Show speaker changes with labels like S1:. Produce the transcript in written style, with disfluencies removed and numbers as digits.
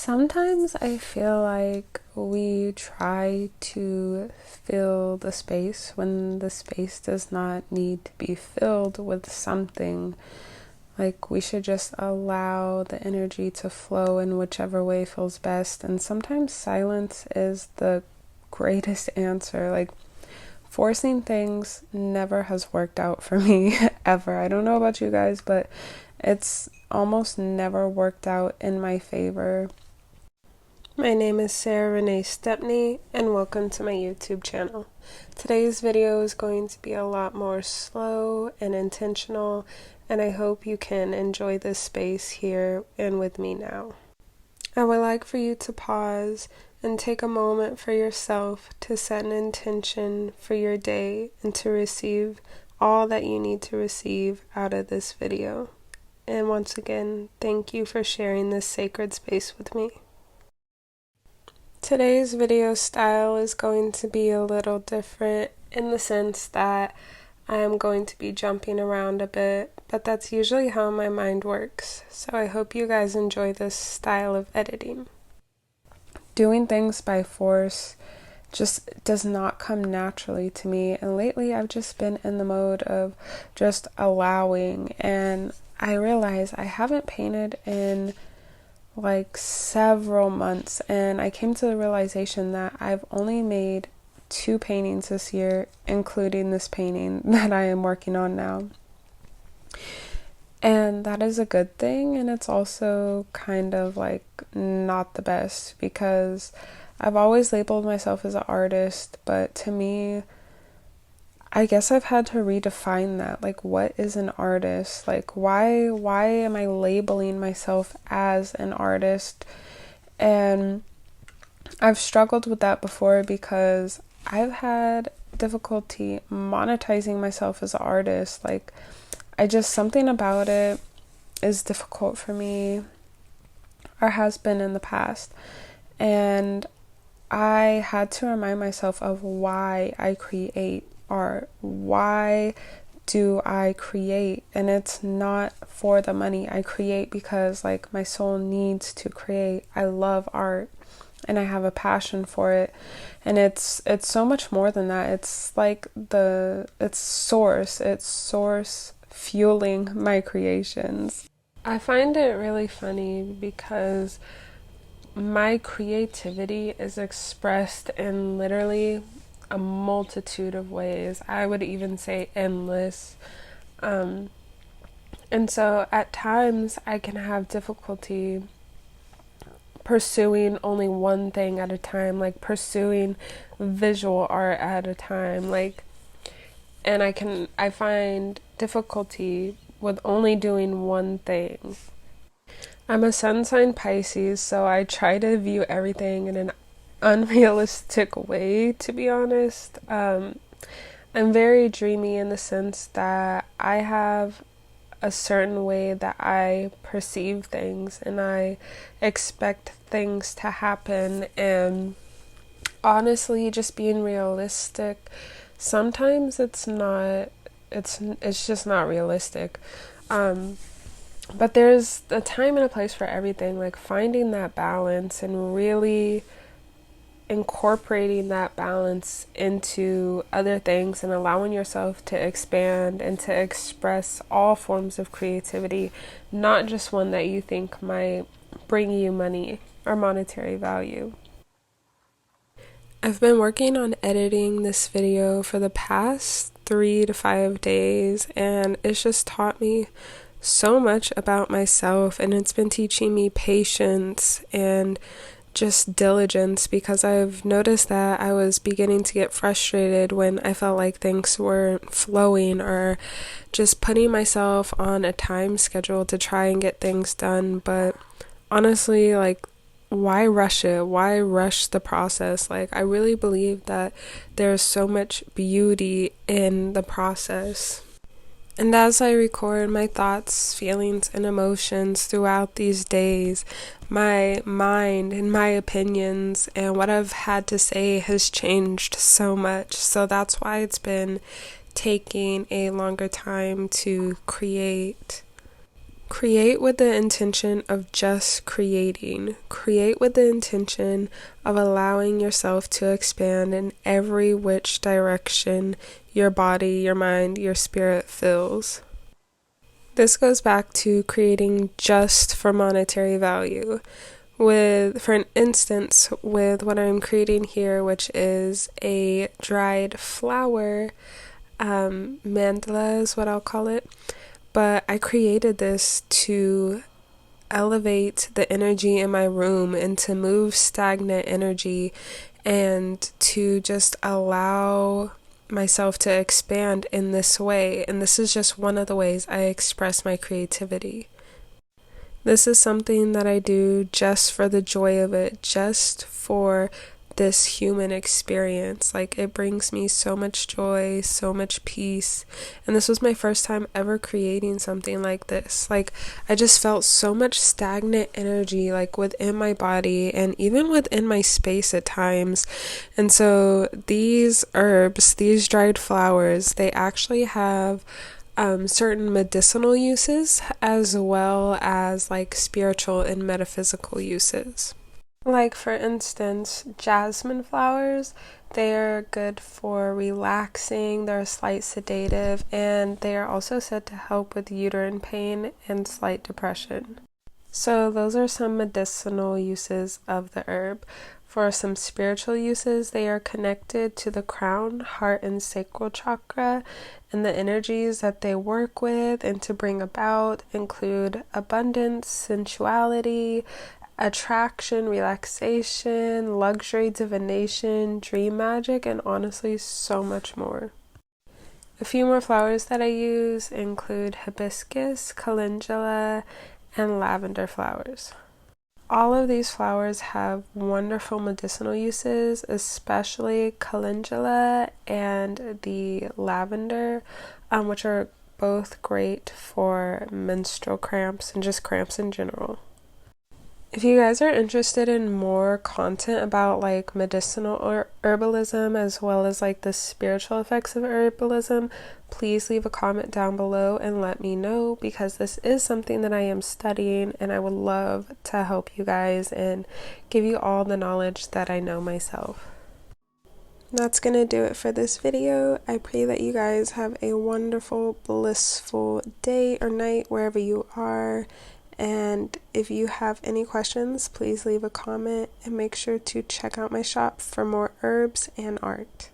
S1: Sometimes I feel like we try to fill the space when the space does not need to be filled with something. Like we should just allow the energy to flow in whichever way feels best. And sometimes silence is the greatest answer. Like forcing things never has worked out for me ever. I don't know about you guys, but it's almost never worked out in my favor. My name is Sarah Renee Stepney, and welcome to my YouTube channel. Today's video is going to be a lot more slow and intentional, and I hope you can enjoy this space here and with me now. I would like for you to pause and take a moment for yourself to set an intention for your day and to receive all that you need to receive out of this video. And once again, thank you for sharing this sacred space with me. Today's video style is going to be a little different in the sense that I am going to be jumping around a bit, but that's usually how my mind works. So I hope you guys enjoy this style of editing. Doing things by force just does not come naturally to me, and lately I've just been in the mode of just allowing, and I realize I haven't painted in like several months, and I came to the realization that I've only made 2 paintings this year, including this painting that I am working on now. And that is a good thing, and it's also kind of like not the best because I've always labeled myself as an artist, but to me, I guess I've had to redefine that. Like, what is an artist? Like, why am I labeling myself as an artist? And I've struggled with that before because I've had difficulty monetizing myself as an artist. Like, something about it is difficult for me, or has been in the past. And I had to remind myself of why I create art. Why do I create? And it's not for the money. I create because like my soul needs to create. I love art and I have a passion for it, and it's so much more than that. It's like it's source fueling my creations. I find it really funny because my creativity is expressed in literally a multitude of ways. I would even say endless. And so at times I can have difficulty pursuing only one thing at a time, like pursuing visual art at a time, and I find difficulty with only doing one thing. I'm a sun sign Pisces, so I try to view everything in an unrealistic way, to be honest. I'm very dreamy in the sense that I have a certain way that I perceive things and I expect things to happen, and honestly, just being realistic, sometimes it's just not realistic. But there's a time and a place for everything, like finding that balance and really incorporating that balance into other things and allowing yourself to expand and to express all forms of creativity, not just one that you think might bring you money or monetary value. I've been working on editing this video for the past 3 to 5 days, and it's just taught me so much about myself, and it's been teaching me patience and just diligence, because I've noticed that I was beginning to get frustrated when I felt like things weren't flowing, or just putting myself on a time schedule to try and get things done. But honestly, like, why rush it? Why rush the process? Like, I really believe that there's so much beauty in the process. And as I record my thoughts, feelings, and emotions throughout these days, my mind and my opinions and what I've had to say has changed so much. So that's why it's been taking a longer time to create Create with the intention of just creating. Create with the intention of allowing yourself to expand in every which direction your body, your mind, your spirit feels. This goes back to creating just for monetary value. For instance, with what I'm creating here, which is a dried flower, mandala is what I'll call it. But I created this to elevate the energy in my room and to move stagnant energy and to just allow myself to expand in this way. And this is just one of the ways I express my creativity. This is something that I do just for the joy of it, just for this human experience. Like, it brings me so much joy, so much peace. And this was my first time ever creating something like this. Like, I just felt so much stagnant energy, like within my body and even within my space at times. And so these herbs, these dried flowers, they actually have certain medicinal uses as well as like spiritual and metaphysical uses. Like, for instance, jasmine flowers, they are good for relaxing, they're a slight sedative, and they are also said to help with uterine pain and slight depression. So those are some medicinal uses of the herb. For some spiritual uses, they are connected to the crown, heart, and sacral chakra, and the energies that they work with and to bring about include abundance, sensuality, attraction, relaxation, luxury, divination, dream magic, and honestly, so much more. A few more flowers that I use include hibiscus, calendula, and lavender flowers. All of these flowers have wonderful medicinal uses, especially calendula and the lavender, which are both great for menstrual cramps and just cramps in general. If you guys are interested in more content about like medicinal or herbalism as well as like the spiritual effects of herbalism, please leave a comment down below and let me know, because this is something that I am studying and I would love to help you guys and give you all the knowledge that I know myself. That's gonna do it for this video. I pray that you guys have a wonderful, blissful day or night wherever you are. And if you have any questions, please leave a comment and make sure to check out my shop for more herbs and art.